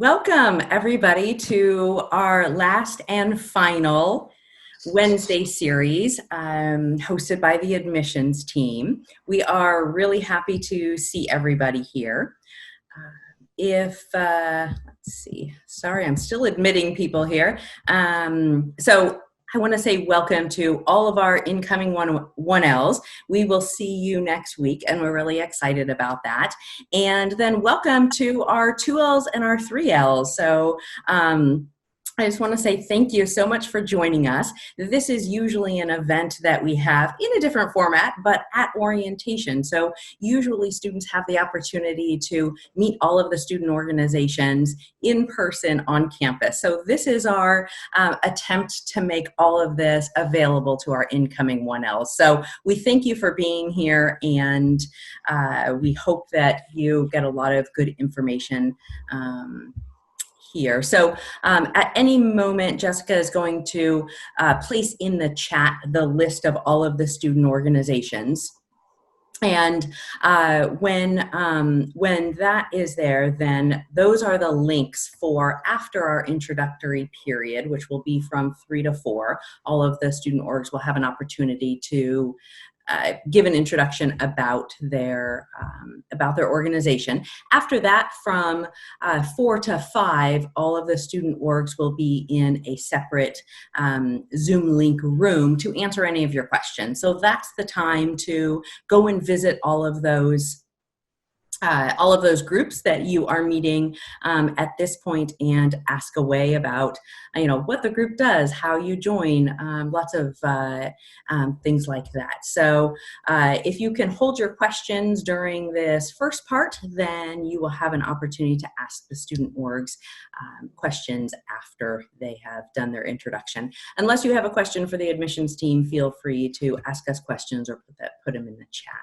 Welcome, everybody, to our last and final Wednesday series hosted by the admissions team. We are really happy to see everybody here. Let's see, sorry, I'm still admitting people here. So I want to say welcome to all of our incoming 1Ls. We will see you next week, and we're really excited about that. And then welcome to our 2Ls and our 3Ls. So I just want to say thank you so much for joining us. This is usually an event that we have in a different format, but at orientation. So usually students have the opportunity to meet all of the student organizations in person on campus. So this is our attempt to make all of this available to our incoming 1Ls. So we thank you for being here, and we hope that you get a lot of good information here. So at any moment, Jessica is going to place in the chat the list of all of the student organizations. And when that is there, then those are the links for after our introductory period, which will be from 3 to 4. All of the student orgs will have an opportunity to give an introduction about their organization. After that, from 4 to 5, all of the student orgs will be in a separate Zoom link room to answer any of your questions. So that's the time to go and visit all of those groups that you are meeting at this point and ask away about, what the group does, how you join, lots of things like that. So if you can hold your questions during this first part, then you will have an opportunity to ask the student orgs questions after they have done their introduction. Unless you have a question for the admissions team, feel free to ask us questions or put them in the chat.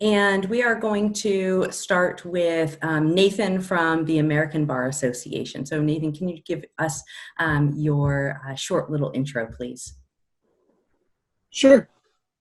And we are going to start with Nathan from the American Bar Association. So Nathan, can you give us your short little intro, please? Sure.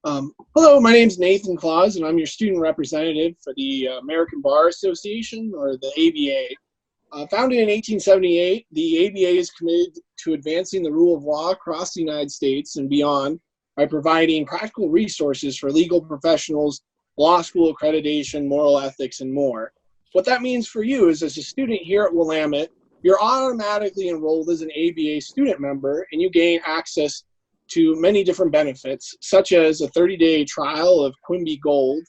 Hello, my name is Nathan Claus, and I'm your student representative for the American Bar Association, or the ABA. Founded in 1878, the ABA is committed to advancing the rule of law across the United States and beyond by providing practical resources for legal professionals, law school accreditation, moral ethics, and more. What that means for you is, as a student here at Willamette, you're automatically enrolled as an ABA student member, and you gain access to many different benefits, such as a 30-day trial of Quimby Gold,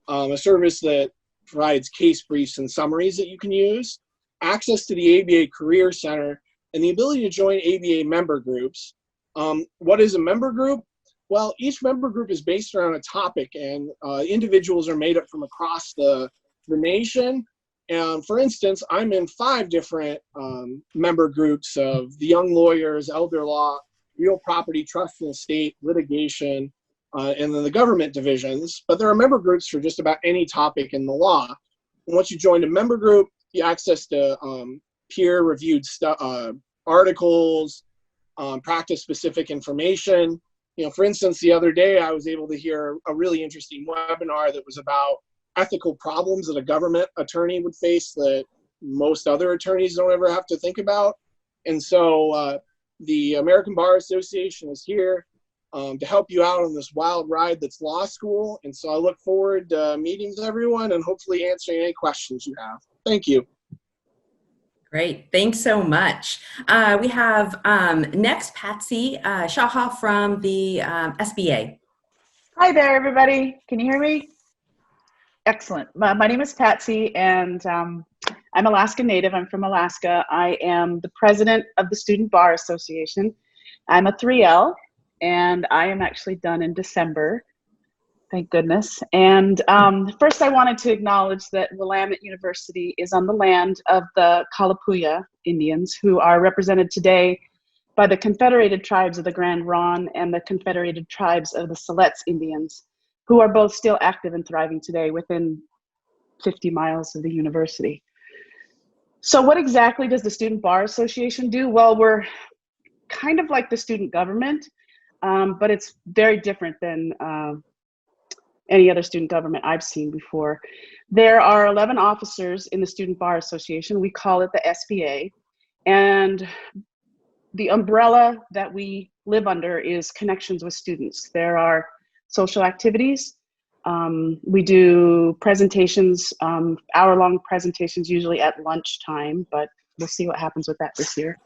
a service that provides case briefs and summaries that you can use, access to the ABA Career Center, and the ability to join ABA member groups. What is a member group? Well, each member group is based around a topic, and individuals are made up from across the nation. And for instance, I'm in 5 different member groups of the young lawyers, elder law, real property, trust and estate, litigation, and then the government divisions. But there are member groups for just about any topic in the law. And once you join a member group, you access to peer-reviewed articles, practice-specific information. For instance, the other day I was able to hear a really interesting webinar that was about ethical problems that a government attorney would face that most other attorneys don't ever have to think about. And so the American Bar Association is here to help you out on this wild ride that's law school. And so I look forward to meeting with everyone and hopefully answering any questions you have. Thank you. Great, thanks so much. We have next Patsy Shaha from the SBA. Hi there, everybody. Can you hear me? Excellent. My name is Patsy, and I'm Alaska Native. I'm from Alaska. I am the president of the Student Bar Association. I'm a 3L, and I am actually done in December. Thank goodness. And first I wanted to acknowledge that Willamette University is on the land of the Kalapuya Indians, who are represented today by the Confederated Tribes of the Grand Ronde and the Confederated Tribes of the Siletz Indians, who are both still active and thriving today within 50 miles of the university. So what exactly does the Student Bar Association do? Well, we're kind of like the student government, but it's very different than any other student government I've seen before. There are 11 officers in the Student Bar Association. We call it the SBA. And the umbrella that we live under is connections with students. There are social activities. We do presentations, hour-long presentations, usually at lunchtime, but we'll see what happens with that this year.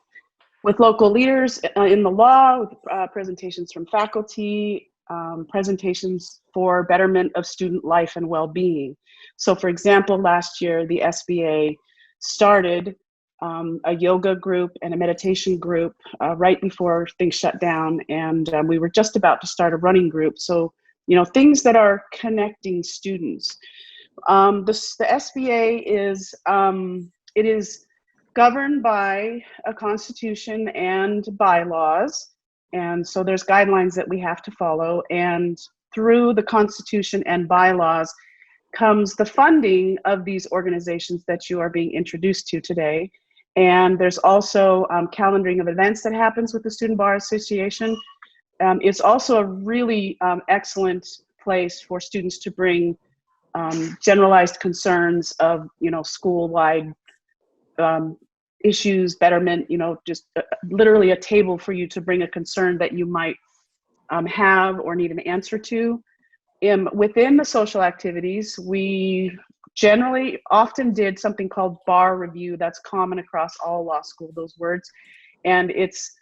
With local leaders in the law, with presentations from faculty, presentations for betterment of student life and well-being. So for example, last year, the SBA started a yoga group and a meditation group right before things shut down. And we were just about to start a running group. So, you know, things that are connecting students. The SBA is, it is governed by a constitution and bylaws. And so there's guidelines that we have to follow. And through the constitution and bylaws comes the funding of these organizations that you are being introduced to today. And there's also calendaring of events that happens with the Student Bar Association. It's also a really excellent place for students to bring generalized concerns of, you know, school-wide issues, betterment, you know, just literally a table for you to bring a concern that you might have or need an answer to. Within the social activities, we generally often did something called bar review. That's common across all law school, those words. And it's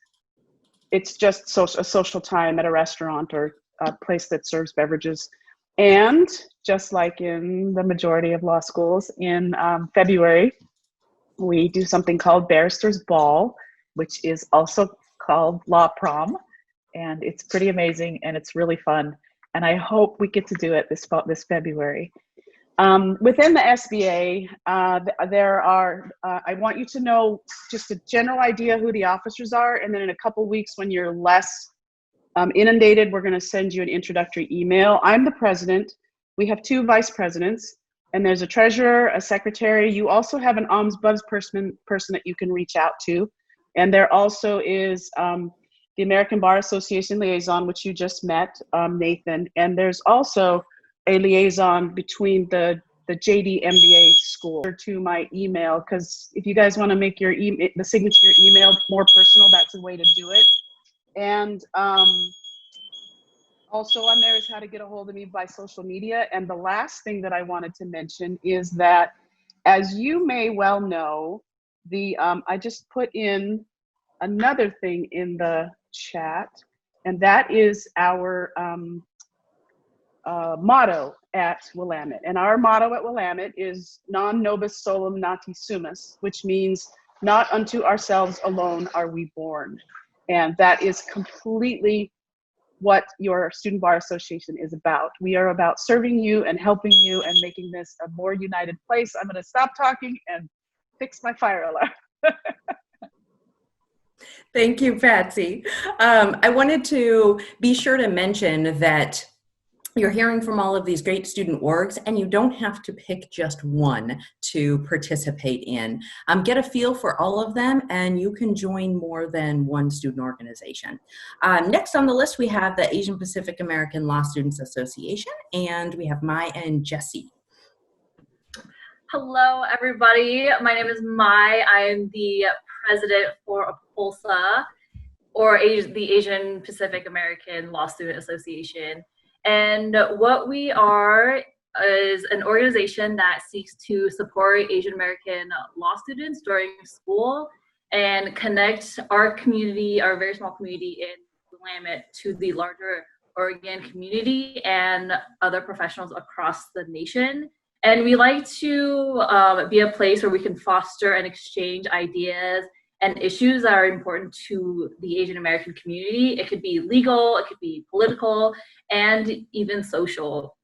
just a social time at a restaurant or a place that serves beverages. And just like in the majority of law schools, in February, we do something called Barrister's Ball, which is also called Law Prom. And it's pretty amazing and it's really fun. And I hope we get to do it this February. Within the SBA, there are, I want you to know just a general idea who the officers are, and then in a couple weeks when you're less inundated, we're gonna send you an introductory email. I'm the president. We have 2 vice presidents, and there's a treasurer, a secretary. You also have an ombudsperson person that you can reach out to. And there also is the American Bar Association liaison, which you just met, Nathan. And there's also a liaison between the JD MBA school to my email, because if you guys want to make your the signature of your email more personal, that's a way to do it. And also on there is how to get a hold of me by social media. And the last thing that I wanted to mention is that, as you may well know, I just put in another thing in the chat, and that is our motto at Willamette. And our motto at Willamette is non nobis solum nati sumus, which means not unto ourselves alone are we born. And that is completely what your Student Bar Association is about. We are about serving you and helping you and making this a more united place. I'm going to stop talking and fix my fire alarm. Thank you, Patsy. I wanted to be sure to mention that you're hearing from all of these great student orgs, and you don't have to pick just one to participate in. Get a feel for all of them, and you can join more than one student organization. Next on the list, we have the Asian Pacific American Law Students Association, and we have Mai and Jesse. Hello, everybody. My name is Mai. I am the president for APOLSA, or the Asian Pacific American Law Student Association. And what we are is an organization that seeks to support Asian American law students during school and connect our community, our very small community in Willamette, to the larger Oregon community and other professionals across the nation. And we like to be a place where we can foster and exchange ideas and issues that are important to the Asian American community. It could be legal, it could be political, and even social.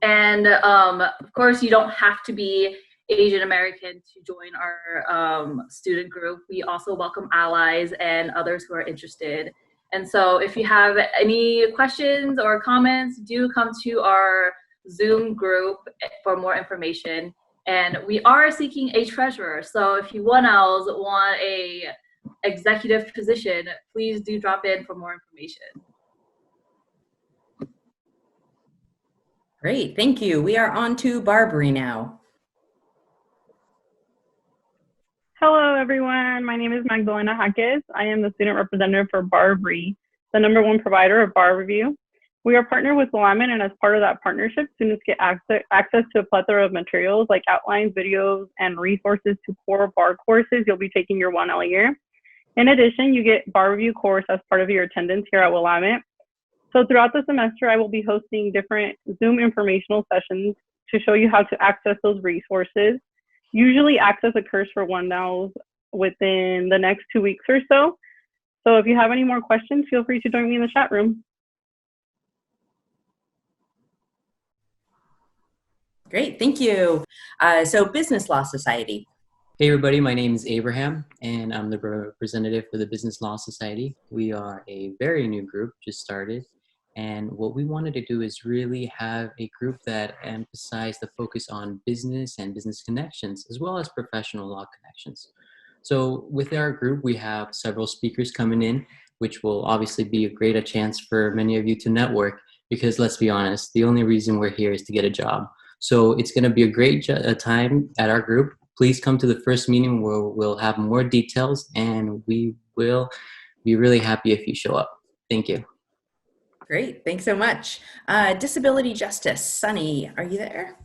And of course, you don't have to be Asian American to join our student group. We also welcome allies and others who are interested. And so if you have any questions or comments, do come to our Zoom group for more information. And we are seeking a treasurer. So if you want a executive position, please do drop in for more information. Great, thank you. We are on to Barbary now. Hello, everyone. My name is Magdalena Jaques. I am the student representative for Barbary, the #1 provider of bar review. We are partnered with Willamette, and as part of that partnership, students get access to a plethora of materials like outlines, videos, and resources to core bar courses you'll be taking your 1L year. In addition, you get bar review course as part of your attendance here at Willamette. So throughout the semester, I will be hosting different Zoom informational sessions to show you how to access those resources. Usually access occurs for 1Ls within the next 2 weeks or so. So if you have any more questions, feel free to join me in the chat room. Great, thank you. So Business Law Society. Hey everybody, my name is Abraham and I'm the representative for the Business Law Society. We are a very new group, just started. And what we wanted to do is really have a group that emphasized the focus on business and business connections, as well as professional law connections. So with our group, we have several speakers coming in, which will obviously be a chance for many of you to network, because let's be honest, the only reason we're here is to get a job. So it's going to be a great time at our group. Please come to the first meeting where we'll have more details, and we will be really happy if you show up. Thank you. Great, thanks so much. Disability Justice, Sunny, are you there?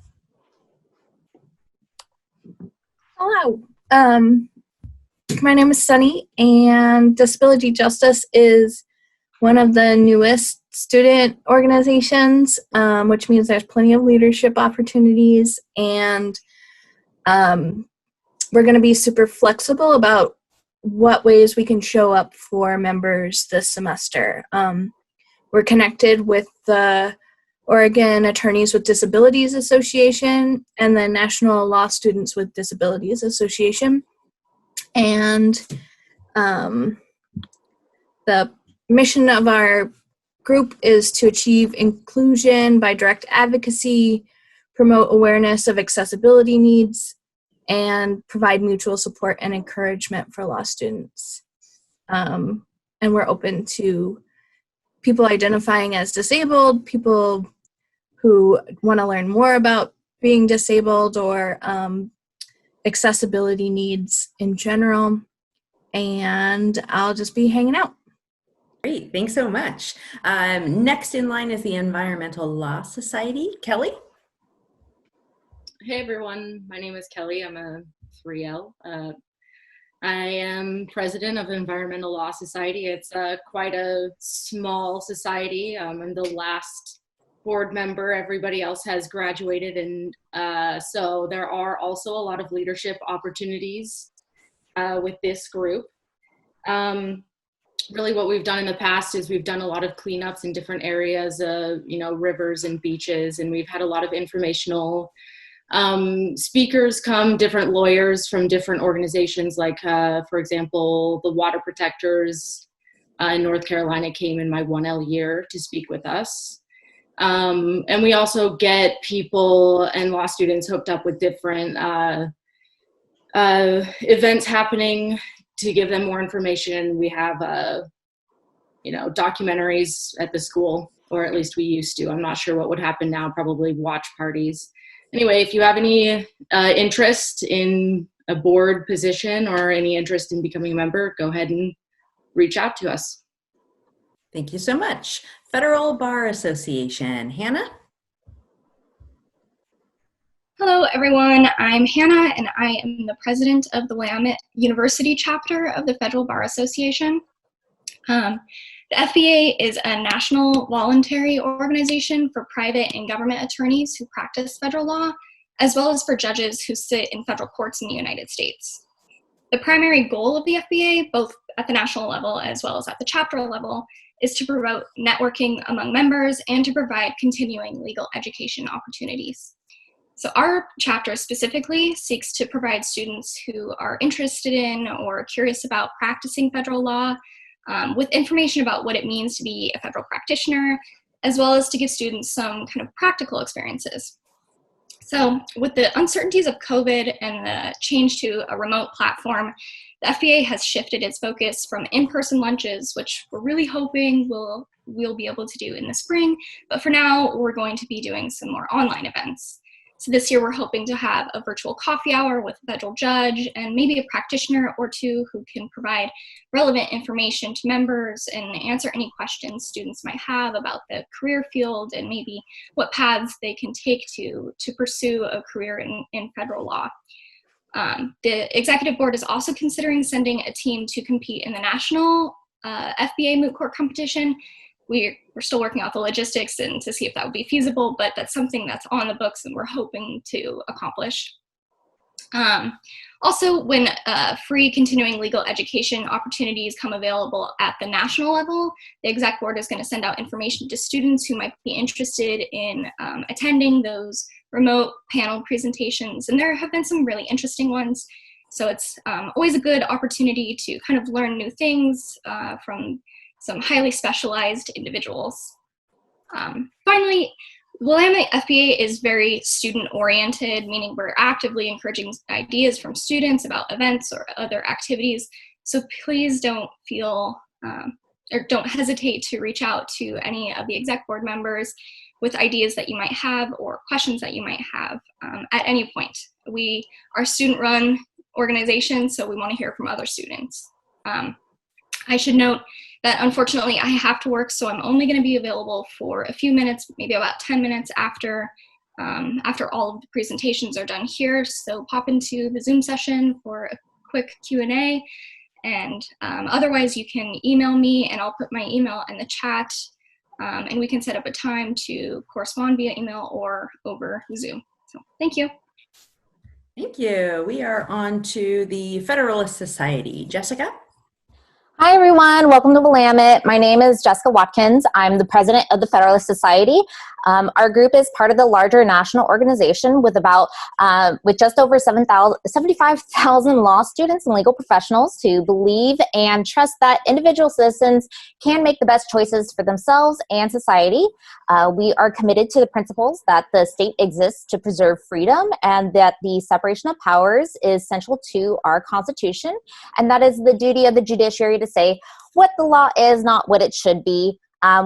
Hello, my name is Sunny, and Disability Justice is one of the newest student organizations, which means there's plenty of leadership opportunities, and we're going to be super flexible about what ways we can show up for members this semester. We're connected with the Oregon Attorneys with Disabilities Association and the National Law Students with Disabilities Association. And the mission of our group is to achieve inclusion by direct advocacy, promote awareness of accessibility needs, and provide mutual support and encouragement for law students. And we're open to people identifying as disabled, people who want to learn more about being disabled, or accessibility needs in general. And I'll just be hanging out. Great, thanks so much. Next in line is the Environmental Law Society. Kelly? Hey everyone, my name is Kelly. I'm a 3L. I am president of Environmental Law Society. It's quite a small society. I'm the last board member. Everybody else has graduated, and so there are also a lot of leadership opportunities with this group. Really what we've done in the past is we've done a lot of cleanups in different areas, rivers and beaches, and we've had a lot of informational speakers come, different lawyers from different organizations, like for example, the Water Protectors in North Carolina came in my 1L year to speak with us. And we also get people and law students hooked up with different events happening to give them more information. We have documentaries at the school, or at least we used to. I'm not sure what would happen now, probably watch parties. Anyway, if you have any interest in a board position or any interest in becoming a member, go ahead and reach out to us. Thank you so much. Federal Bar Association, Hannah? Hello everyone, I'm Hannah and I am the president of the Willamette University chapter of the Federal Bar Association. The FBA is a national voluntary organization for private and government attorneys who practice federal law, as well as for judges who sit in federal courts in the United States. The primary goal of the FBA, both at the national level as well as at the chapter level, is to promote networking among members and to provide continuing legal education opportunities. So our chapter specifically seeks to provide students who are interested in or curious about practicing federal law with information about what it means to be a federal practitioner, as well as to give students some kind of practical experiences. So with the uncertainties of COVID and the change to a remote platform, the FBA has shifted its focus from in-person lunches, which we're really hoping we'll be able to do in the spring. But for now, we're going to be doing some more online events. So this year, we're hoping to have a virtual coffee hour with a federal judge and maybe a practitioner or two who can provide relevant information to members and answer any questions students might have about the career field and maybe what paths they can take to pursue a career in federal law. The executive board is also considering sending a team to compete in the national FBA moot court competition. We're still working out the logistics and to see if that would be feasible, but that's something that's on the books and we're hoping to accomplish. Also, when free continuing legal education opportunities come available at the national level, the exec board is going to send out information to students who might be interested in attending those remote panel presentations. And there have been some really interesting ones. So it's always a good opportunity to kind of learn new things from some highly specialized individuals. Finally, Willamette FBA is very student-oriented, meaning we're actively encouraging ideas from students about events or other activities. So please don't feel or don't hesitate to reach out to any of the exec board members with ideas that you might have or questions that you might have at any point. We are a student-run organization, so we want to hear from other students. I should note that unfortunately I have to work, so I'm only going to be available for a few minutes, maybe about 10 minutes after all of the presentations are done here. So pop into the Zoom session for a quick Q&A, and otherwise you can email me and I'll put my email in the chat, and we can set up a time to correspond via email or over Zoom. So thank you. Thank you. We are on to the Federalist Society. Jessica? Hi, everyone. Welcome to Willamette. My name is Jessica Watkins. I'm the president of the Federalist Society. Our group is part of the larger national organization with just over 75,000 law students and legal professionals who believe and trust that individual citizens can make the best choices for themselves and society. We are committed to the principles that the state exists to preserve freedom and that the separation of powers is central to our Constitution, and that is the duty of the judiciary to say what the law is, not what it should be.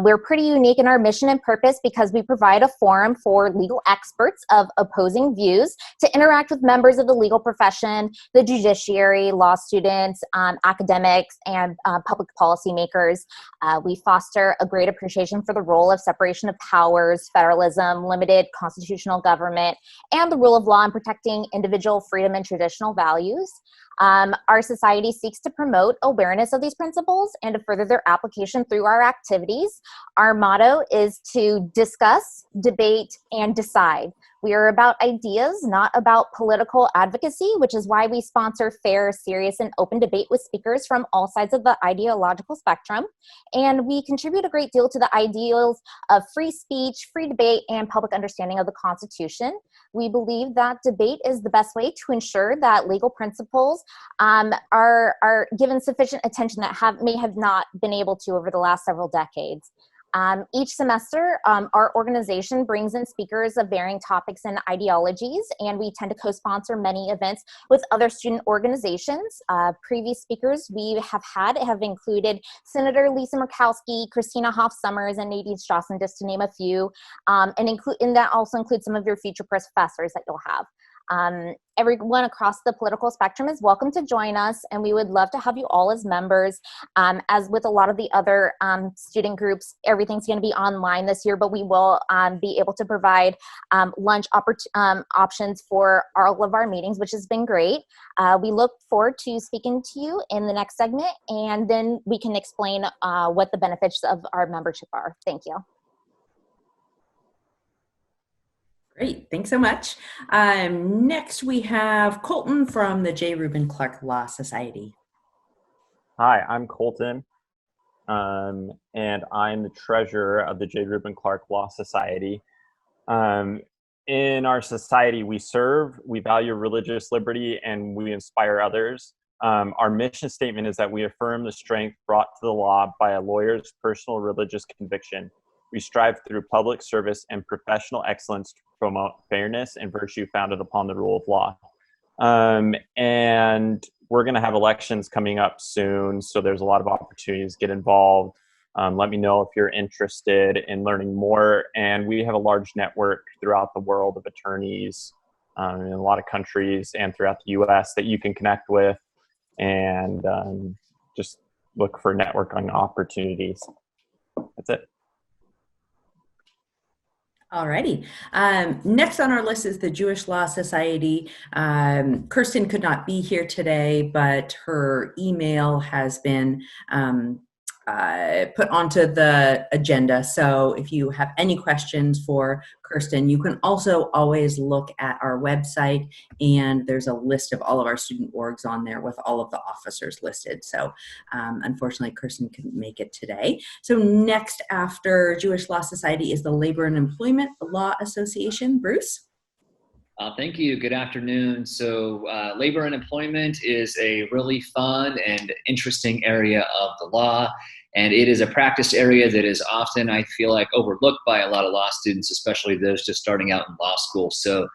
We're pretty unique in our mission and purpose because we provide a forum for legal experts of opposing views to interact with members of the legal profession, the judiciary, law students, academics, and public policymakers. We foster a great appreciation for the role of separation of powers, federalism, limited constitutional government, and the rule of law in protecting individual freedom and traditional values. Our society seeks to promote awareness of these principles and to further their application through our activities. Our motto is to discuss, debate, and decide. We are about ideas, not about political advocacy, which is why we sponsor fair, serious, and open debate with speakers from all sides of the ideological spectrum. And we contribute a great deal to the ideals of free speech, free debate, and public understanding of the Constitution. We believe that debate is the best way to ensure that legal principles are given sufficient attention that may have not been able to over the last several decades. Each semester, our organization brings in speakers of varying topics and ideologies, and we tend to co-sponsor many events with other student organizations. Previous speakers we have included Senator Lisa Murkowski, Christina Hoff Summers, and Nadine Strassen, just to name a few, and that also includes some of your future professors that you'll have. Everyone across the political spectrum is welcome to join us, and we would love to have you all as members. As with a lot of the other student groups, everything's going to be online this year, but we will be able to provide lunch options for all of our meetings, which has been great. We look forward to speaking to you in the next segment, and then we can explain what the benefits of our membership are. Thank you. Great, thanks so much. Next, we have Colton from the J. Reuben Clark Law Society. Hi, I'm Colton, and I'm the treasurer of the J. Reuben Clark Law Society. In our society, we serve, we value religious liberty, and we inspire others. Our mission statement is that we affirm the strength brought to the law by a lawyer's personal religious conviction. We strive through public service and professional excellence promote fairness and virtue founded upon the rule of law. And we're going to have elections coming up soon, so there's a lot of opportunities to get involved. Let me know if you're interested in learning more. And we have a large network throughout the world of attorneys in a lot of countries and throughout the U.S. that you can connect with, and just look for networking opportunities. That's it. Alrighty. Next on our list is the Jewish Law Society. Kirsten could not be here today, but her email has been put onto the agenda. So if you have any questions for Kirsten, you can also always look at our website, and there's a list of all of our student orgs on there with all of the officers listed. So unfortunately, Kirsten couldn't make it today. So next after Jewish Law Society is the Labor and Employment Law Association. Bruce? Thank you. Good afternoon. So labor and employment is a really fun and interesting area of the law. And it is a practice area that is often, I feel like, overlooked by a lot of law students, especially those just starting out in law school. So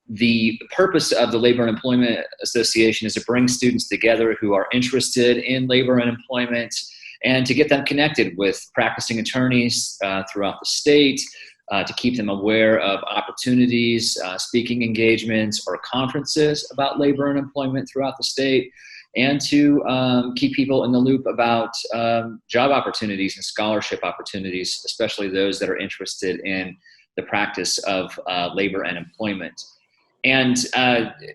the purpose of the Labor and Employment Association is to bring students together who are interested in labor and employment, and to get them connected with practicing attorneys throughout the state, to keep them aware of opportunities, speaking engagements, or conferences about labor and employment throughout the state, and to keep people in the loop about job opportunities and scholarship opportunities, especially those that are interested in the practice of labor and employment. And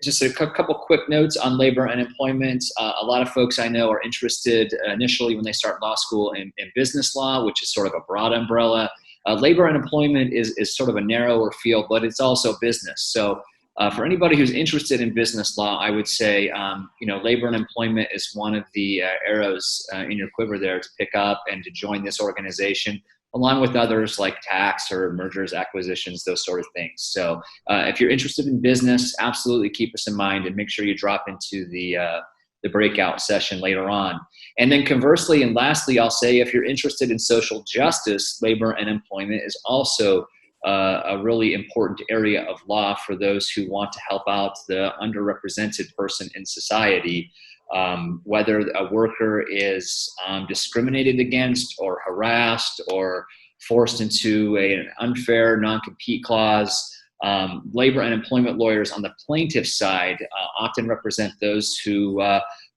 just a couple quick notes on labor and employment. A lot of folks I know are interested initially when they start law school in business law, which is sort of a broad umbrella. Labor and employment is sort of a narrower field, but it's also business. So for anybody who's interested in business law, I would say, labor and employment is one of the arrows in your quiver there to pick up and to join this organization, along with others like tax or mergers, acquisitions, those sort of things. So if you're interested in business, absolutely keep us in mind and make sure you drop into the breakout session later on. And then conversely, and lastly, I'll say if you're interested in social justice, labor and employment is also a really important area of law for those who want to help out the underrepresented person in society, whether a worker is discriminated against or harassed or forced into an unfair non-compete clause. Labor and employment lawyers on the plaintiff side often represent those who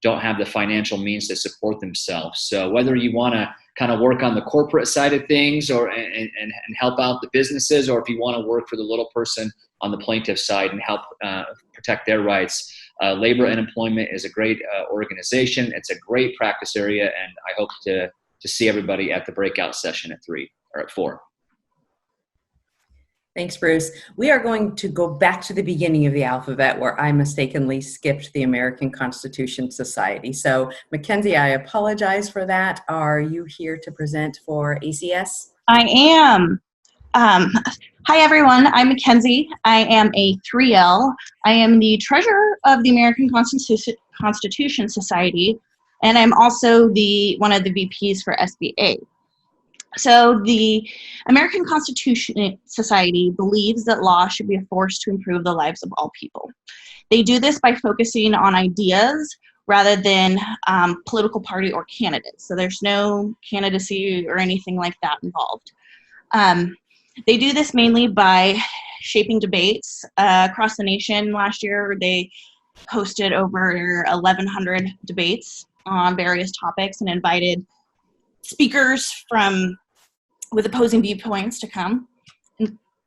don't have the financial means to support themselves. So whether you want to kind of work on the corporate side of things and help out the businesses, or if you want to work for the little person on the plaintiff side and help protect their rights, Labor and Employment is a great organization. It's a great practice area, and I hope to see everybody at the breakout session at 3 or at 4. Thanks, Bruce. We are going to go back to the beginning of the alphabet where I mistakenly skipped the American Constitution Society. So, Mackenzie, I apologize for that. Are you here to present for ACS? I am. Hi, everyone. I'm Mackenzie. I am a 3L. I am the treasurer of the American Constitution Society, and I'm also one of the VPs for SBA. So the American Constitution Society believes that law should be a force to improve the lives of all people. They do this by focusing on ideas rather than political party or candidates. So there's no candidacy or anything like that involved. They do this mainly by shaping debates across the nation. Last year, they hosted over 1,100 debates on various topics and invited speakers with opposing viewpoints to come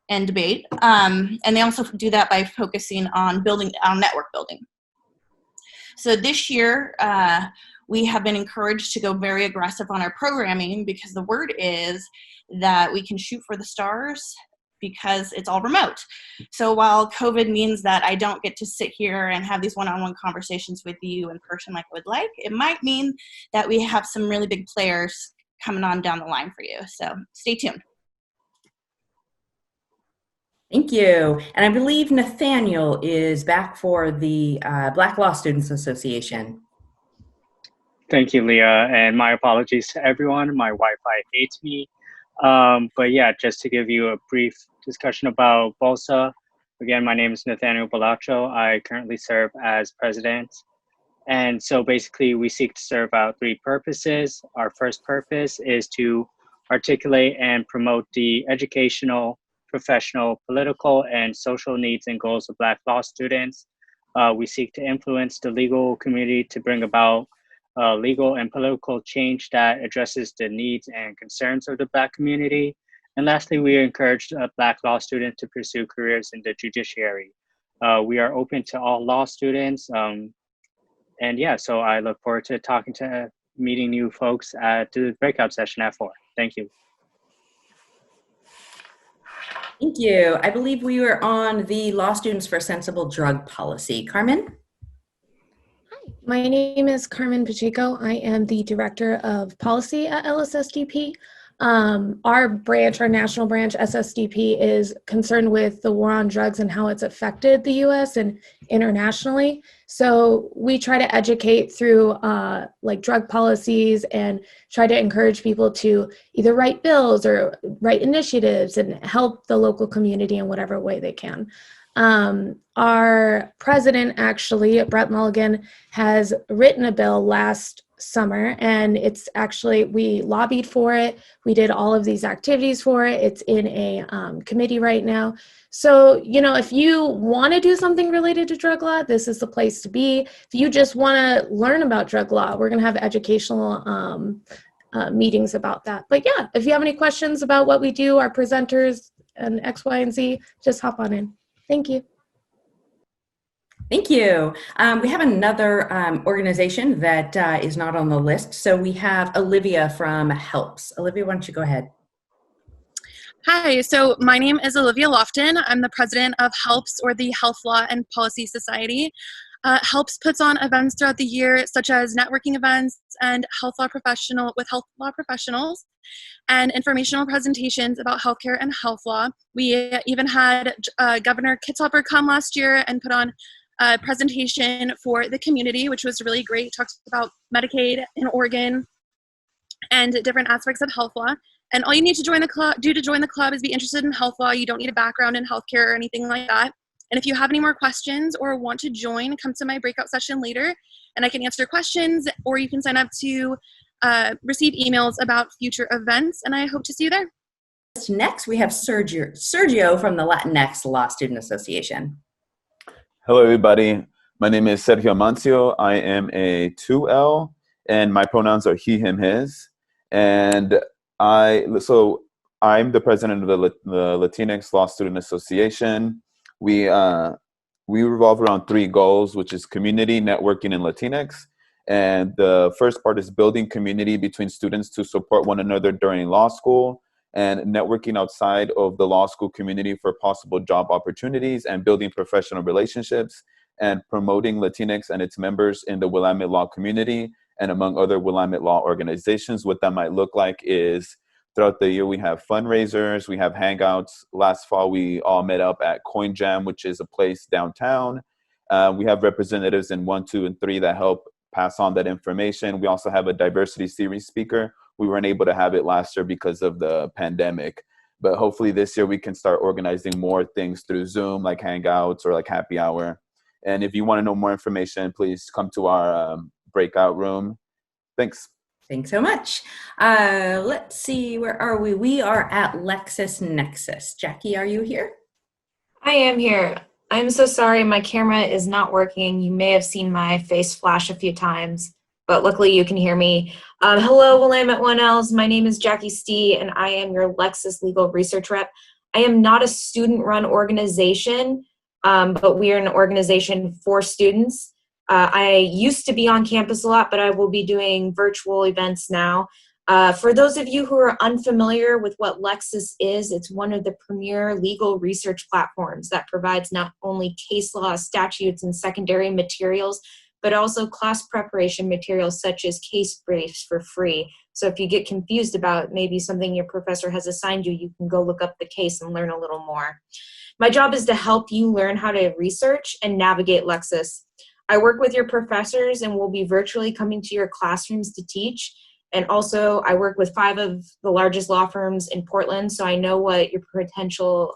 and debate. And they also do that by focusing on network building. So this year, we have been encouraged to go very aggressive on our programming because the word is that we can shoot for the stars because it's all remote. So while COVID means that I don't get to sit here and have these one-on-one conversations with you in person like I would like, it might mean that we have some really big players coming on down the line for you. So stay tuned. Thank you. And I believe Nathaniel is back for the Black Law Students Association. Thank you, Leah, and my apologies to everyone. My Wi-Fi hates me. But yeah, just to give you a brief discussion about BOLSA, Again, my name is Nathaniel Balacho. I currently serve as president. And so basically we seek to serve out three purposes. Our first purpose is to articulate and promote the educational, professional, political, and social needs and goals of Black law students. We seek to influence the legal community to bring about legal and political change that addresses the needs and concerns of the Black community. And lastly, we encourage Black law students to pursue careers in the judiciary. We are open to all law students. And yeah, so I look forward to meeting you folks at the breakout session at 4. Thank you. Thank you. I believe we were on the Law Students for Sensible Drug Policy. Carmen? My name is Carmen Pacheco. I am the Director of Policy at LSSDP. Our branch, our national branch, SSDP, is concerned with the war on drugs and how it's affected the U.S. and internationally. So we try to educate through like drug policies and try to encourage people to either write bills or write initiatives and help the local community in whatever way they can. Our president, actually, Brett Mulligan, has written a bill last summer, and it's actually, we lobbied for it. We did all of these activities for it. It's in a committee right now. So, you know, if you want to do something related to drug law, this is the place to be. If you just want to learn about drug law, we're going to have educational meetings about that. But yeah, if you have any questions about what we do, our presenters, and X, Y, and Z, just hop on in. Thank you. Thank you. We have another organization that is not on the list. So we have Olivia from HELPS. Olivia, why don't you go ahead? Hi, so my name is Olivia Lofton. I'm the president of HELPS, or the Health Law and Policy Society. HELPS puts on events throughout the year, such as networking events and health law professionals, and informational presentations about healthcare and health law. We even had Governor Kitzhaber come last year and put on a presentation for the community, which was really great. It talks about Medicaid in Oregon and different aspects of health law. And all you need to join the club is be interested in health law. You don't need a background in healthcare or anything like that. And if you have any more questions or want to join, come to my breakout session later and I can answer questions, or you can sign up to receive emails about future events, and I hope to see you there. Next, we have Sergio from the Latinx Law Student Association. Hello, everybody. My name is Sergio Mancio. I am a 2L, and my pronouns are he, him, his. And I'm the president of the Latinx Law Student Association. We revolve around 3 goals, which is community, networking, and Latinx. And the first part is building community between students to support one another during law school, and networking outside of the law school community for possible job opportunities, and building professional relationships, and promoting Latinx and its members in the Willamette Law community and among other Willamette Law organizations. What that might look like is throughout the year, we have fundraisers, we have hangouts. Last fall, we all met up at Coin Jam, which is a place downtown. We have representatives in 1, 2, and 3 that help pass on that information. We also have a diversity series speaker. We weren't able to have it last year because of the pandemic, but hopefully this year we can start organizing more things through Zoom, like hangouts or like happy hour. And if you want to know more information, please come to our breakout room. Thanks. Thanks so much. Let's see, where are we? We are at LexisNexis. Jackie, are you here? I am here. I'm so sorry, my camera is not working. You may have seen my face flash a few times, but luckily you can hear me. Hello, Willamette 1Ls. My name is Jackie Stee, and I am your Lexis Legal Research Rep. I am not a student-run organization, but we are an organization for students. I used to be on campus a lot, but I will be doing virtual events now. For those of you who are unfamiliar with what Lexis is, it's one of the premier legal research platforms that provides not only case law, statutes, and secondary materials, but also class preparation materials such as case briefs for free. So if you get confused about maybe something your professor has assigned you, you can go look up the case and learn a little more. My job is to help you learn how to research and navigate Lexis. I work with your professors and will be virtually coming to your classrooms to teach. And also, I work with 5 of the largest law firms in Portland, so I know what your potential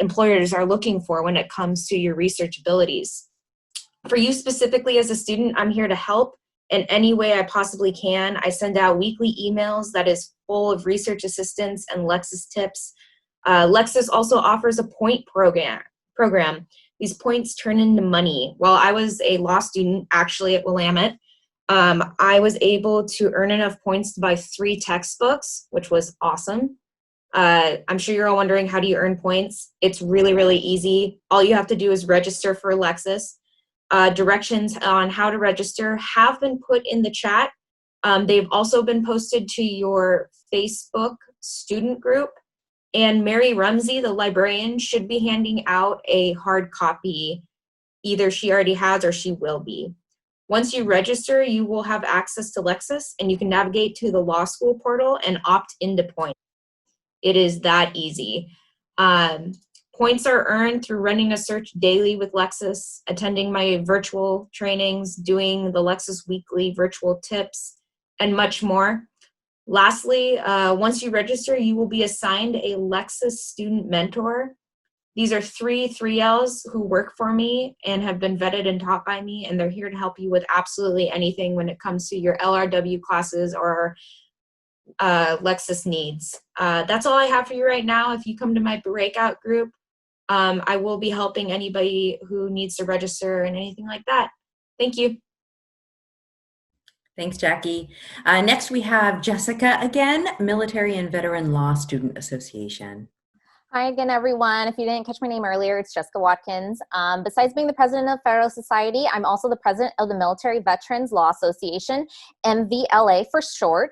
employers are looking for when it comes to your research abilities. For you specifically as a student, I'm here to help in any way I possibly can. I send out weekly emails that is full of research assistance and Lexis tips. Lexis also offers a point program. These points turn into money. While I was a law student actually at Willamette, I was able to earn enough points to buy 3 textbooks, which was awesome. I'm sure you're all wondering, how do you earn points? It's really, really easy. All you have to do is register for Lexis. Directions on how to register have been put in the chat. They've also been posted to your Facebook student group. And Mary Rumsey, the librarian, should be handing out a hard copy. Either she already has or she will be. Once you register, you will have access to Lexis, and you can navigate to the law school portal and opt into points. It is that easy. Points are earned through running a search daily with Lexis, attending my virtual trainings, doing the Lexis weekly virtual tips, and much more. Lastly, once you register, you will be assigned a Lexis student mentor. These are 3 3Ls who work for me and have been vetted and taught by me, and they're here to help you with absolutely anything when it comes to your LRW classes or Lexis needs. That's all I have for you right now. If you come to my breakout group, I will be helping anybody who needs to register and anything like that. Thank you. Thanks, Jackie. Next, we have Jessica again, Military and Veteran Law Student Association. Hi again, everyone. If you didn't catch my name earlier, it's Jessica Watkins. Besides being the president of Federalist Society, I'm also the president of the Military Veterans Law Association, MVLA for short.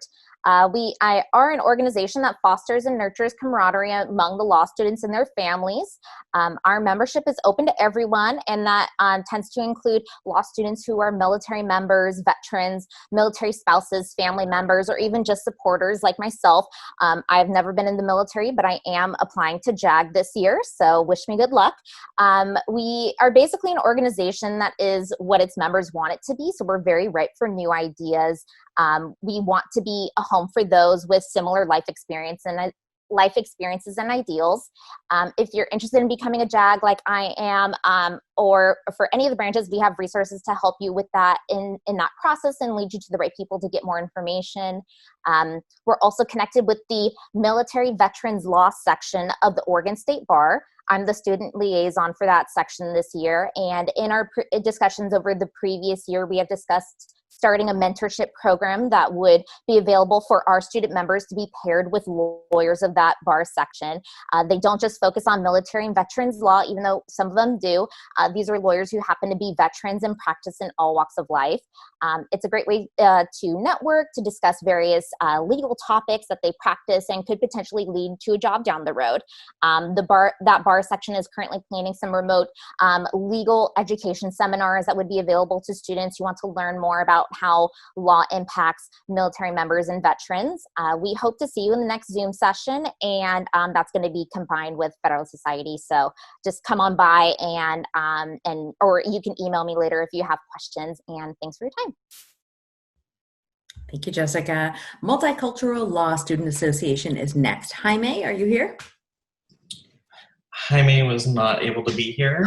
We are an organization that fosters and nurtures camaraderie among the law students and their families. Our membership is open to everyone, and that tends to include law students who are military members, veterans, military spouses, family members, or even just supporters like myself. I've never been in the military, but I am applying to JAG this year, so wish me good luck. We are basically an organization that is what its members want it to be, so we're very ripe for new ideas. We want to be a home for those with similar life experiences and ideals. If you're interested in becoming a JAG like I am, or for any of the branches, we have resources to help you with that in that process and lead you to the right people to get more information. We're also connected with the Military Veterans Law section of the Oregon State Bar. I'm the student liaison for that section this year, and in our discussions over the previous year, we have discussed starting a mentorship program that would be available for our student members to be paired with lawyers of that bar section. They don't just focus on military and veterans law, even though some of them do. These are lawyers who happen to be veterans and practice in all walks of life. It's a great way to network, to discuss various legal topics that they practice and could potentially lead to a job down the road. That bar section is currently planning some remote legal education seminars that would be available to students who want to learn more about how law impacts military members and veterans. We hope to see you in the next Zoom session, and that's going to be combined with Federalist Society. So just come on by or you can email me later if you have questions, and thanks for your time. Thank you, Jessica. Multicultural Law Student Association is next. Jaime, are you here? Jaime was not able to be here.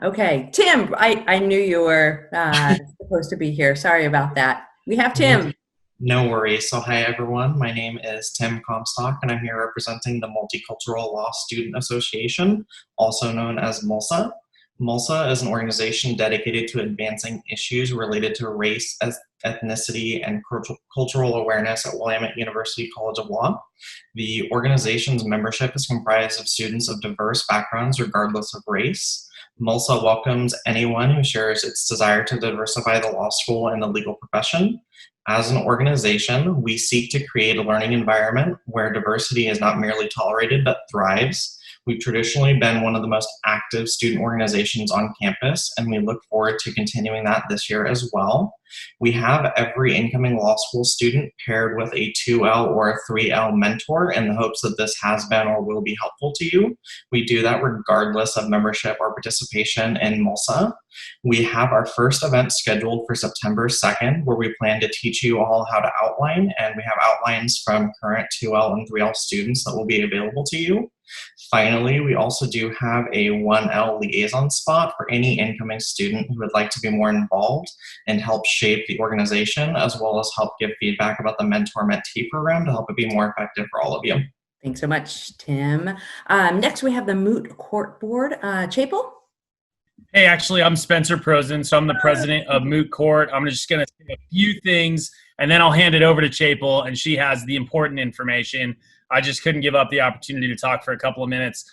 Okay. Tim, I knew you were supposed to be here. Sorry about that. We have Tim. No worries. So hi, everyone. My name is Tim Comstock, and I'm here representing the Multicultural Law Student Association, also known as MULSA. MULSA is an organization dedicated to advancing issues related to race, ethnicity, and cultural awareness at Willamette University College of Law. The organization's membership is comprised of students of diverse backgrounds regardless of race. MULSA welcomes anyone who shares its desire to diversify the law school and the legal profession. As an organization, we seek to create a learning environment where diversity is not merely tolerated but thrives. We've traditionally been one of the most active student organizations on campus, and we look forward to continuing that this year as well. We have every incoming law school student paired with a 2L or a 3L mentor in the hopes that this has been or will be helpful to you. We do that regardless of membership or participation in MULSA. We have our first event scheduled for September 2nd, where we plan to teach you all how to outline, and we have outlines from current 2L and 3L students that will be available to you. Finally, we also do have a 1L liaison spot for any incoming student who would like to be more involved and help shape the organization, as well as help give feedback about the mentor-mentee program to help it be more effective for all of you. Thanks so much, Tim. Next, we have the Moot Court Board. Chapel? Hey, actually, I'm Spencer Prosen, so I'm the president of Moot Court. I'm just going to say a few things, and then I'll hand it over to Chapel, and she has the important information. I just couldn't give up the opportunity to talk for a couple of minutes.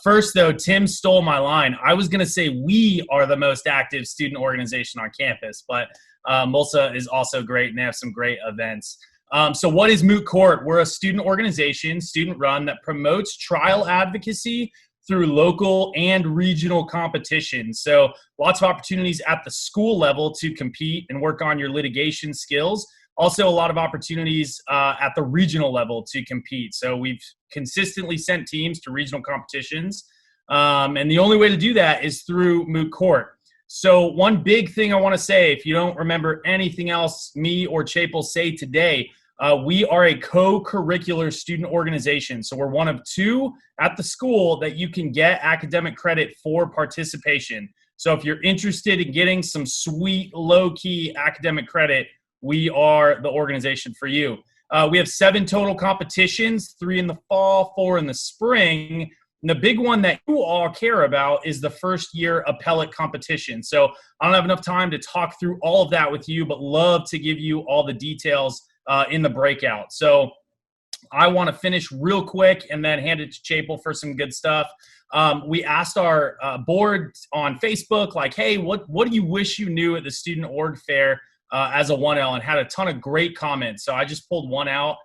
First, though, Tim stole my line. I was going to say we are the most active student organization on campus, but MULSA is also great, and they have some great events. So what is Moot Court? We're a student organization, student-run, that promotes trial advocacy through local and regional competition. So lots of opportunities at the school level to compete and work on your litigation skills. Also a lot of opportunities at the regional level to compete. So we've consistently sent teams to regional competitions. And the only way to do that is through Moot Court. So one big thing I want to say, if you don't remember anything else me or Chapel say today, we are a co-curricular student organization. So we're one of two at the school that you can get academic credit for participation. So if you're interested in getting some sweet, low-key academic credit, we are the organization for you. We have 7 total competitions, 3 in the fall, 4 in the spring. And the big one that you all care about is the first year appellate competition. So I don't have enough time to talk through all of that with you, but love to give you all the details in the breakout. So I want to finish real quick and then hand it to Chapel for some good stuff. We asked our board on Facebook, like, hey, what do you wish you knew at the Student Org Fair as a 1L, and had a ton of great comments. So I just pulled one out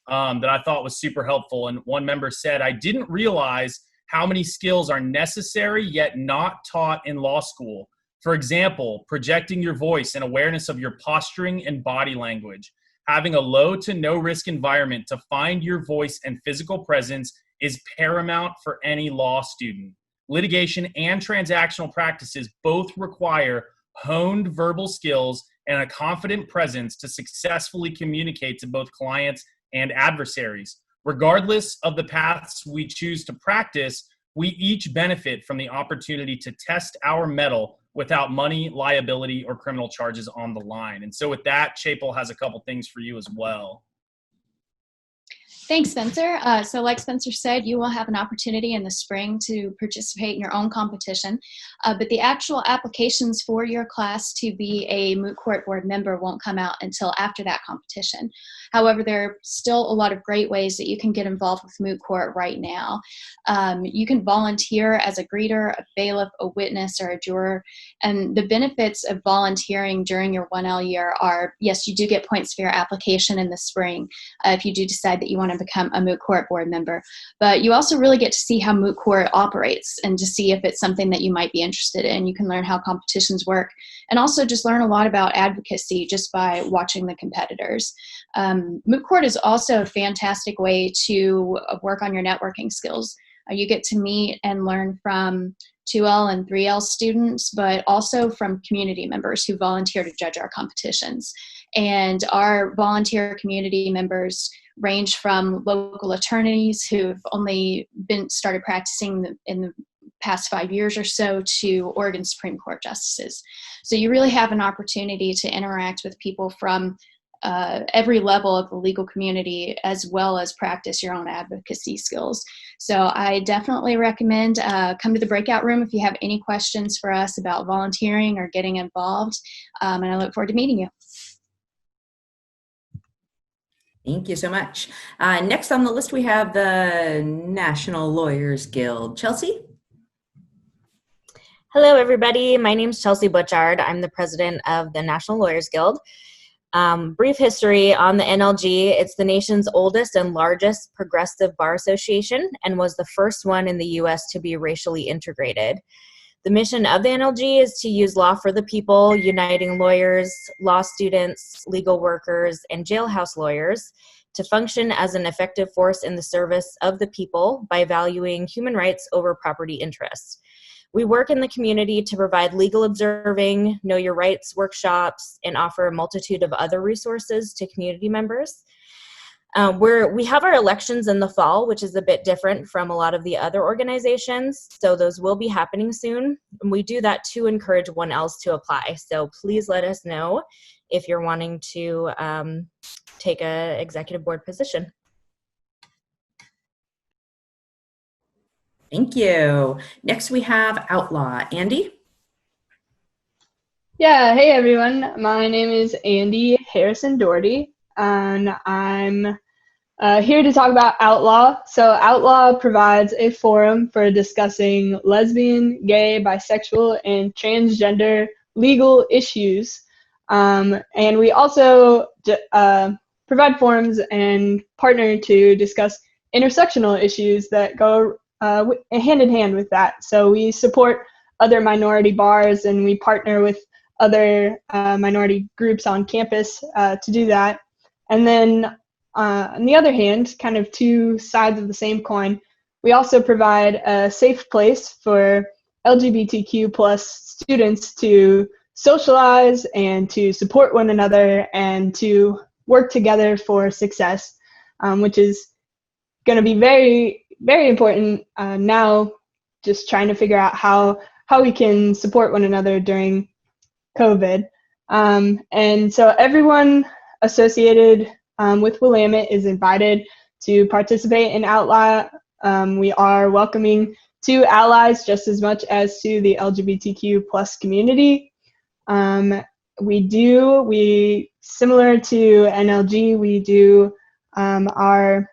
that I thought was super helpful. And one member said, I didn't realize how many skills are necessary yet not taught in law school. For example, projecting your voice and awareness of your posturing and body language. Having a low to no risk environment to find your voice and physical presence is paramount for any law student. Litigation and transactional practices both require honed verbal skills and a confident presence to successfully communicate to both clients and adversaries. Regardless of the paths we choose to practice, we each benefit from the opportunity to test our mettle without money, liability, or criminal charges on the line. And so with that, Chapel has a couple things for you as well. Thanks, Spencer. So like Spencer said, you will have an opportunity in the spring to participate in your own competition, but the actual applications for your class to be a Moot Court Board member won't come out until after that competition. However, there are still a lot of great ways that you can get involved with Moot Court right now. You can volunteer as a greeter, a bailiff, a witness, or a juror, and the benefits of volunteering during your 1L year are, yes, you do get points for your application in the spring if you do decide that you want to become a Moot Court Board member. But you also really get to see how Moot Court operates and to see if it's something that you might be interested in. You can learn how competitions work and also just learn a lot about advocacy just by watching the competitors. Moot Court is also a fantastic way to work on your networking skills. You get to meet and learn from 2L and 3L students, but also from community members who volunteer to judge our competitions. And our volunteer community members range from local attorneys who've only started practicing in the past 5 years or so to Oregon Supreme Court justices. So you really have an opportunity to interact with people from every level of the legal community, as well as practice your own advocacy skills. So I definitely recommend come to the breakout room if you have any questions for us about volunteering or getting involved, and I look forward to meeting you. Thank you so much. Next on the list, we have the National Lawyers Guild. Chelsea? Hello, everybody. My name is Chelsea Butchard. I'm the president of the National Lawyers Guild. Brief history on the NLG. It's the nation's oldest and largest progressive bar association and was the first one in the U.S. to be racially integrated. The mission of the NLG is to use law for the people, uniting lawyers, law students, legal workers, and jailhouse lawyers to function as an effective force in the service of the people by valuing human rights over property interests. We work in the community to provide legal observing, know your rights workshops, and offer a multitude of other resources to community members. We have our elections in the fall, which is a bit different from a lot of the other organizations. So those will be happening soon. And we do that to encourage 1Ls to apply. So please let us know if you're wanting to take an executive board position. Thank you. Next we have Outlaw. Andy? Yeah, hey everyone. My name is Andy Harrison Doherty, and I'm here to talk about Outlaw. So Outlaw provides a forum for discussing lesbian, gay, bisexual, and transgender legal issues. And we also provide forums and partner to discuss intersectional issues that go hand in hand with that. So we support other minority bars, and we partner with other minority groups on campus to do that. And then on the other hand, kind of two sides of the same coin, we also provide a safe place for LGBTQ plus students to socialize and to support one another and to work together for success, which is going to be very, very important now, just trying to figure out how we can support one another during COVID. And so everyone associated with Willamette is invited to participate in Outlaw. We are welcoming to allies just as much as to the LGBTQ plus community. We similar to NLG, we do our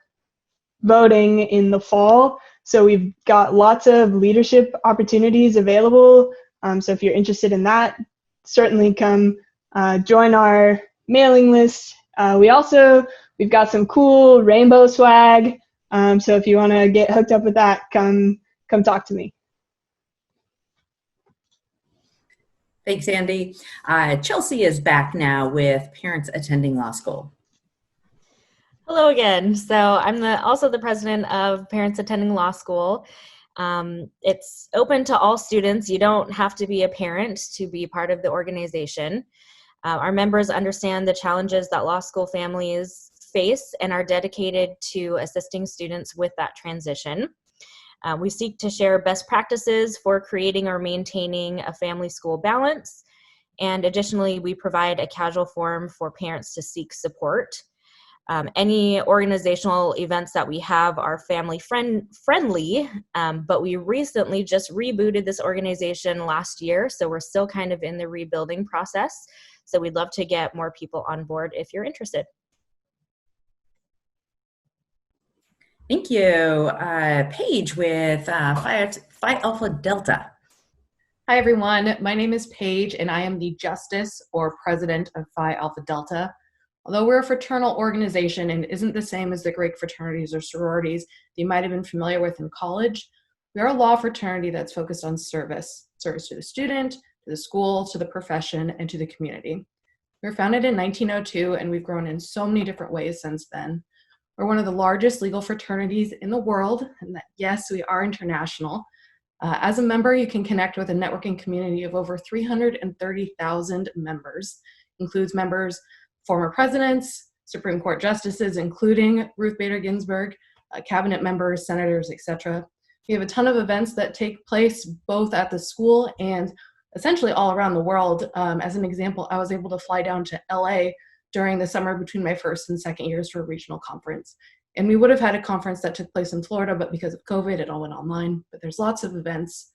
voting in the fall. So we've got lots of leadership opportunities available. So if you're interested in that, certainly come join our mailing list. We've got some cool rainbow swag. So if you want to get hooked up with that, come talk to me. Thanks, Andy. Chelsea is back now with Parents Attending Law School. Hello again. So I'm also the president of Parents Attending Law School. It's open to all students. You don't have to be a parent to be part of the organization. Our members understand the challenges that law school families face and are dedicated to assisting students with that transition. We seek to share best practices for creating or maintaining a family-school balance. And additionally, we provide a casual forum for parents to seek support. Any organizational events that we have are family friendly, but we recently just rebooted this organization last year, so we're still kind of in the rebuilding process. So we'd love to get more people on board if you're interested. Thank you. Paige with Phi Alpha Delta. Hi, everyone. My name is Paige, and I am the Justice or President of Phi Alpha Delta. Although we're a fraternal organization and isn't the same as the Greek fraternities or sororities that you might have been familiar with in college, we are a law fraternity that's focused on service to the student, to the school, to the profession, and to the community. We were founded in 1902, and we've grown in so many different ways since then. We're one of the largest legal fraternities in the world, and that, yes, we are international. As a member, you can connect with a networking community of over 330,000 members. Includes members, former presidents, Supreme Court justices, including Ruth Bader Ginsburg, cabinet members, senators, etc. We have a ton of events that take place both at the school and essentially all around the world. As an example, I was able to fly down to LA during the summer between my first and second years for a regional conference. And we would have had a conference that took place in Florida, but because of COVID, it all went online. But there's lots of events.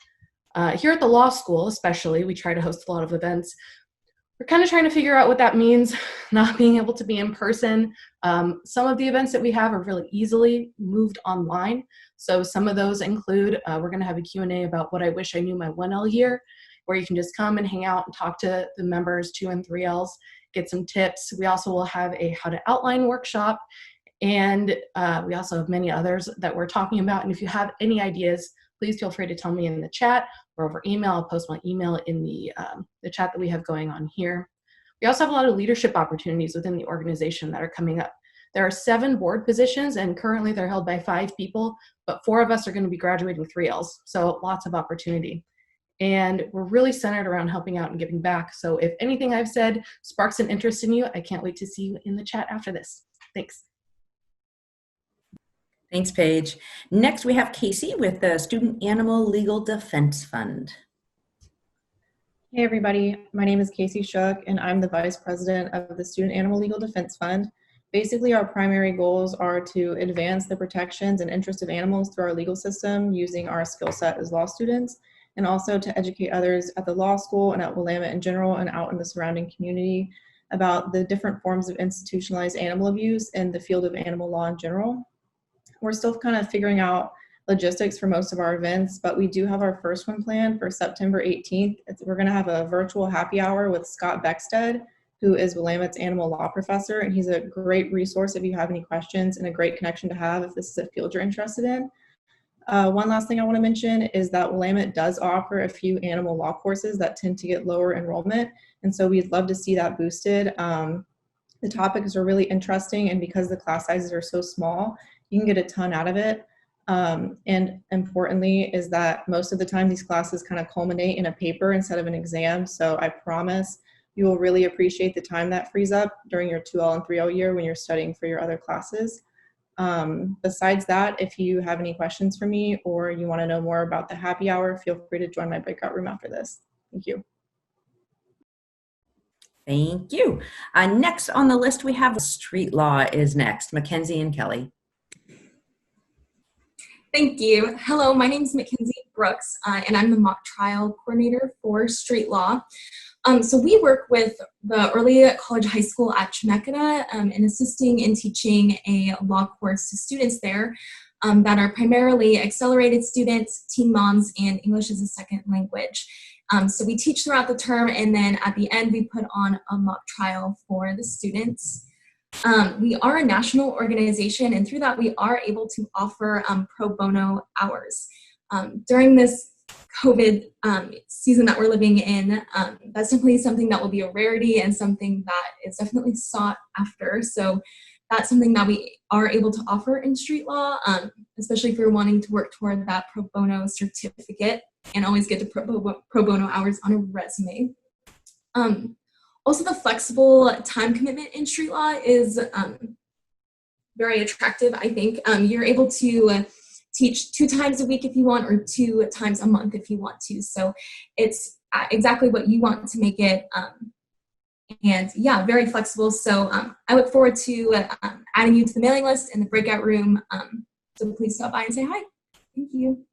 Here at the law school, especially, we try to host a lot of events. We're kind of trying to figure out what that means, not being able to be in person. Some of the events that we have are really easily moved online. So some of those include, we're gonna have a Q&A about what I wish I knew my 1L year, where you can just come and hang out and talk to the members, 2 and 3Ls, get some tips. We also will have a how to outline workshop, and we also have many others that we're talking about. And if you have any ideas please feel free to tell me in the chat or over email. I'll post my email in the chat that we have going on here. We also have a lot of leadership opportunities within the organization that are coming up. There are 7 board positions, and currently they're held by 5 people, but 4 of us are going to be graduating 3Ls, so lots of opportunity. And we're really centered around helping out and giving back. So if anything I've said sparks an interest in you, I can't wait to see you in the chat after this. Thanks. Thanks, Paige. Next, we have Casey with the Student Animal Legal Defense Fund. Hey everybody, my name is Casey Shook and I'm the Vice President of the Student Animal Legal Defense Fund. Basically, our primary goals are to advance the protections and interests of animals through our legal system using our skill set as law students, and also to educate others at the law school and at Willamette in general and out in the surrounding community about the different forms of institutionalized animal abuse in the field of animal law in general. We're still kind of figuring out logistics for most of our events, but we do have our first one planned for September 18th. We're going to have a virtual happy hour with Scott Beckstead, who is Willamette's animal law professor, and he's a great resource if you have any questions and a great connection to have if this is a field you're interested in. One last thing I want to mention is that Willamette does offer a few animal law courses that tend to get lower enrollment, and so we'd love to see that boosted. The topics are really interesting, and because the class sizes are so small, you can get a ton out of it. And importantly is that most of the time these classes kind of culminate in a paper instead of an exam, so I promise you will really appreciate the time that frees up during your 2L and 3L year when you're studying for your other classes. Besides that, if you have any questions for me or you want to know more about the happy hour, feel free to join my breakout room after this. Thank you. Thank you. Next on the list, we have street law is next. Mackenzie and Kelly. Thank you. Hello, my name is Mackenzie Brooks, and I'm the mock trial coordinator for street law. So we work with the early college high school at Chemeketa in assisting and teaching a law course to students there that are primarily accelerated students, teen moms, and English as a second language. So we teach throughout the term, and then at the end we put on a mock trial for the students. We are a national organization, and through that we are able to offer pro bono hours. During this COVID season that we're living in, that's definitely something that will be a rarity and something that is definitely sought after. So that's something that we are able to offer in street law, especially if you're wanting to work toward that pro bono certificate and always get to pro bono hours on a resume. Also, the flexible time commitment in street law is very attractive, I think. You're able to teach 2 times a week if you want, or 2 times a month if you want to. So it's exactly what you want to make it. And yeah, very flexible. So I look forward to adding you to the mailing list in the breakout room. So please stop by and say hi. Thank you.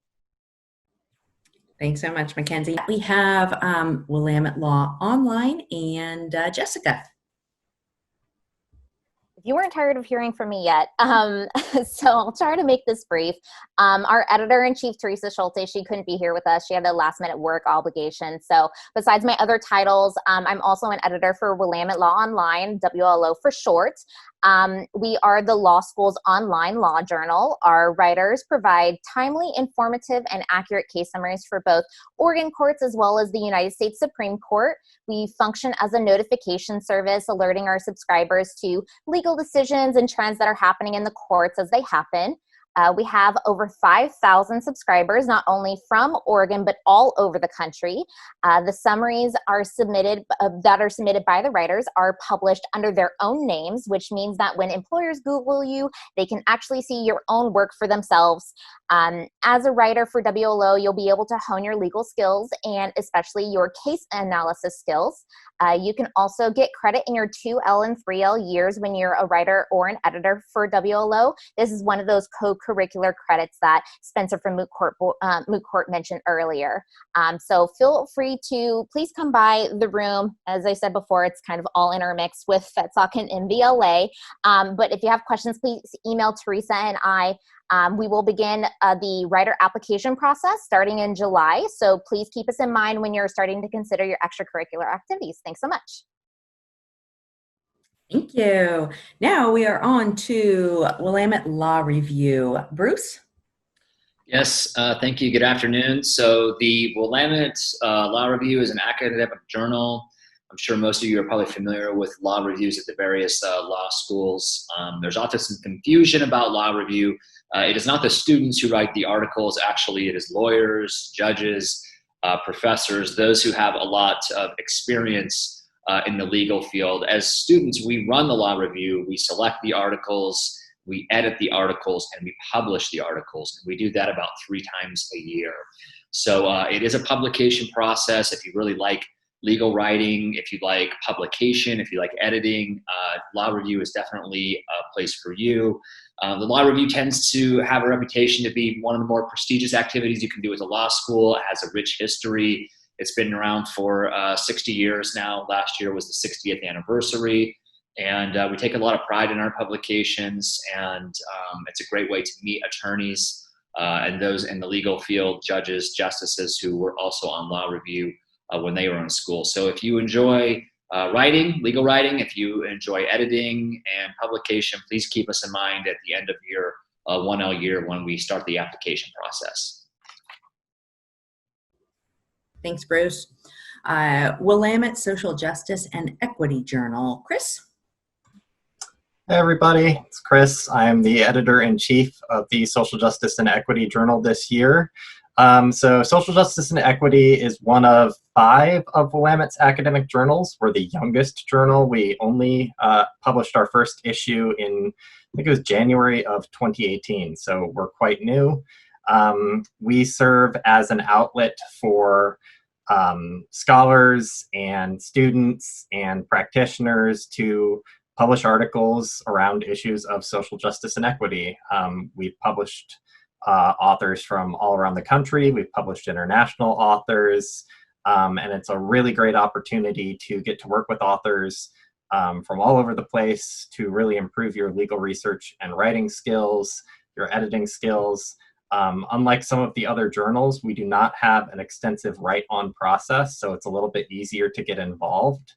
Thanks so much, Mackenzie. We have Willamette Law Online and Jessica. If you weren't tired of hearing from me yet, so I'll try to make this brief. Our editor-in-chief, Teresa Schulte, she couldn't be here with us. She had a last-minute work obligation. So besides my other titles, I'm also an editor for Willamette Law Online, WLO for short. We are the law school's online law journal. Our writers provide timely, informative, and accurate case summaries for both Oregon courts as well as the United States Supreme Court. We function as a notification service, alerting our subscribers to legal decisions and trends that are happening in the courts as they happen. We have over 5,000 subscribers, not only from Oregon, but all over the country. The summaries are submitted, that are submitted by the writers are published under their own names, which means that when employers Google you, they can actually see your own work for themselves. As a writer for WLO, you'll be able to hone your legal skills and especially your case analysis skills. You can also get credit in your 2L and 3L years when you're a writer or an editor for WLO. This is one of those co-curricular credits that Spencer from Moot Court mentioned earlier. So feel free to please come by the room. As I said before, it's kind of all intermixed with FETSOC and MVLA. But if you have questions, please email Teresa and I. We will begin the writer application process starting in July, so please keep us in mind when you're starting to consider your extracurricular activities. Thanks so much. Thank you. Now we are on to Willamette Law Review. Bruce? Yes, thank you. Good afternoon. So the Willamette Law Review is an academic journal. I'm sure most of you are probably familiar with law reviews at the various law schools. There's often some confusion about law review. It is not the students who write the articles. Actually, it is lawyers, judges, professors, those who have a lot of experience in the legal field. As students, we run the law review. We select the articles, we edit the articles, and we publish the articles. And we do that about 3 times a year. So it is a publication process. If you really like legal writing, if you like publication, if you like editing, law review is definitely a place for you. The law review tends to have a reputation to be one of the more prestigious activities you can do at a law school. It has a rich history. It's been around for 60 years now. Last year was the 60th anniversary. And we take a lot of pride in our publications, and it's a great way to meet attorneys and those in the legal field, judges, justices who were also on law review when they were in school. So if you enjoy writing, legal writing, if you enjoy editing and publication, please keep us in mind at the end of your 1L year when we start the application process. Thanks, Bruce. Willamette Social Justice and Equity Journal. Chris? Hey everybody, it's Chris. I'm the editor-in-chief of the Social Justice and Equity Journal this year. So Social Justice and Equity is one of 5 of Willamette's academic journals. We're the youngest journal. We only published our first issue in, I think it was January of 2018, so we're quite new. We serve as an outlet for scholars and students and practitioners to publish articles around issues of social justice and equity. We've published authors from all around the country. We've published international authors, and it's a really great opportunity to get to work with authors from all over the place to really improve your legal research and writing skills, your editing skills. Unlike some of the other journals, we do not have an extensive write-on process, so it's a little bit easier to get involved.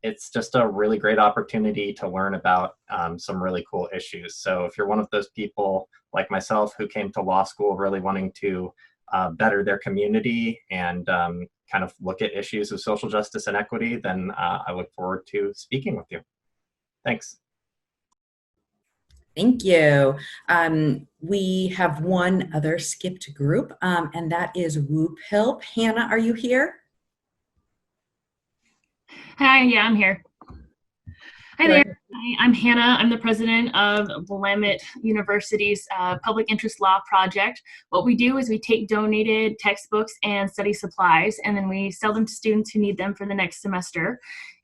It's just a really great opportunity to learn about some really cool issues. So if you're one of those people like myself who came to law school really wanting to better their community and kind of look at issues of social justice and equity, then I look forward to speaking with you. Thanks. Thank you. We have one other skipped group, and that is Whoop Help. Hannah, are you here? Hi, yeah, I'm here. Hi there. I'm Hannah. I'm the president of Willamette University's Public Interest Law Project. What we do is we take donated textbooks and study supplies, and then we sell them to students who need them for the next semester.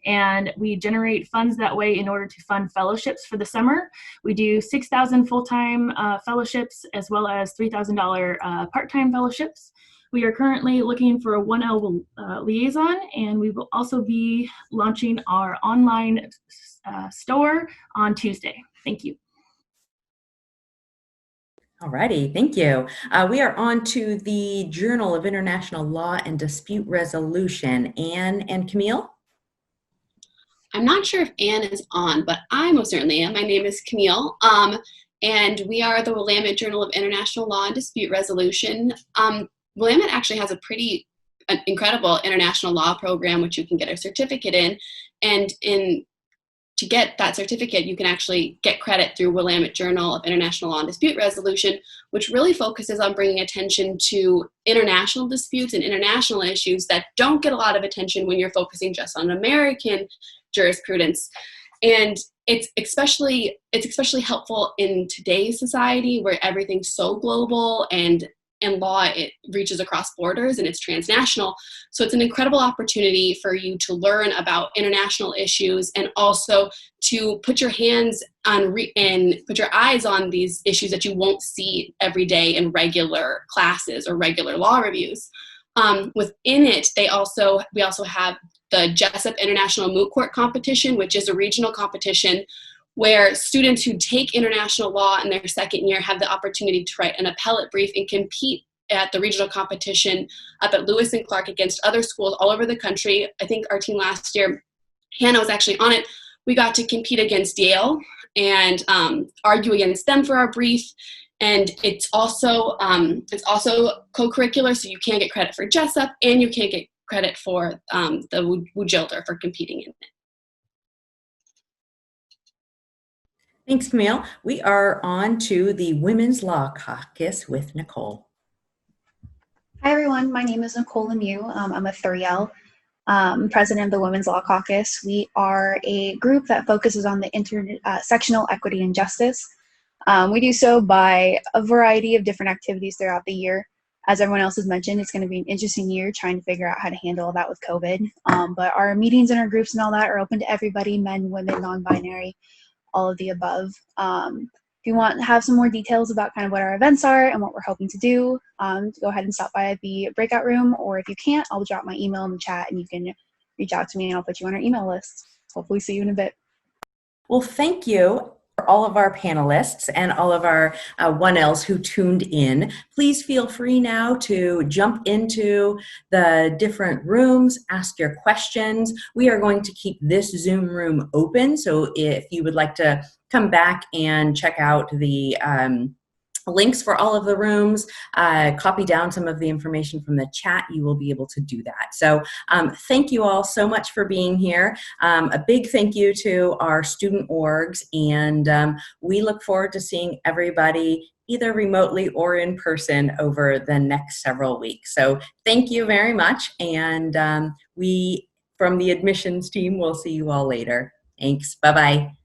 And we generate funds that way in order to fund fellowships for the summer. We do 6,000 full-time fellowships as well as $3,000 part-time fellowships. We are currently looking for a 1L liaison, and we will also be launching our online store on Tuesday. Thank you. All righty, thank you. We are on to the Journal of International Law and Dispute Resolution. Anne and Camille? I'm not sure if Anne is on, but I most certainly am. My name is Camille, and we are the Willamette Journal of International Law and Dispute Resolution. Willamette actually has a pretty incredible international law program, which you can get a certificate in. And to get that certificate, you can actually get credit through Willamette Journal of International Law and Dispute Resolution, which really focuses on bringing attention to international disputes and international issues that don't get a lot of attention when you're focusing just on American jurisprudence. And it's especially helpful in today's society where everything's so global and in law, it reaches across borders and it's transnational. So it's an incredible opportunity for you to learn about international issues and also to put your hands on and put your eyes on these issues that you won't see every day in regular classes or regular law reviews. Within it, we also have the Jessup International Moot Court Competition, which is a regional competition where students who take international law in their second year have the opportunity to write an appellate brief and compete at the regional competition up at Lewis and Clark against other schools all over the country. I think our team last year, Hannah was actually on it. We got to compete against Yale and argue against them for our brief. And it's also co-curricular, so you can't get credit for Jessup, and you can't get credit for the WUJILDR for competing in it. Thanks, Camille. We are on to the Women's Law Caucus with Nicole. Hi, everyone. My name is Nicole Lemieux. I'm a 3L, president of the Women's Law Caucus. We are a group that focuses on the intersectional equity and justice. We do so by a variety of different activities throughout the year. As everyone else has mentioned, it's going to be an interesting year trying to figure out how to handle that with COVID. But our meetings and our groups and all that are open to everybody, men, women, non-binary, all of the above. If you want to have some more details about kind of what our events are and what we're hoping to do, go ahead and stop by the breakout room, or if you can't, I'll drop my email in the chat and you can reach out to me and I'll put you on our email list. Hopefully see you in a bit. Well, thank you for all of our panelists and all of our 1Ls who tuned in. Please feel free now to jump into the different rooms, ask your questions. We are going to keep this Zoom room open, so if you would like to come back and check out the links for all of the rooms, copy down some of the information from the chat, you will be able to do that. So thank you all so much for being here. A big thank you to our student orgs, and we look forward to seeing everybody either remotely or in person over the next several weeks. So thank you very much, and we from the admissions team will see you all later. Thanks. Bye-bye.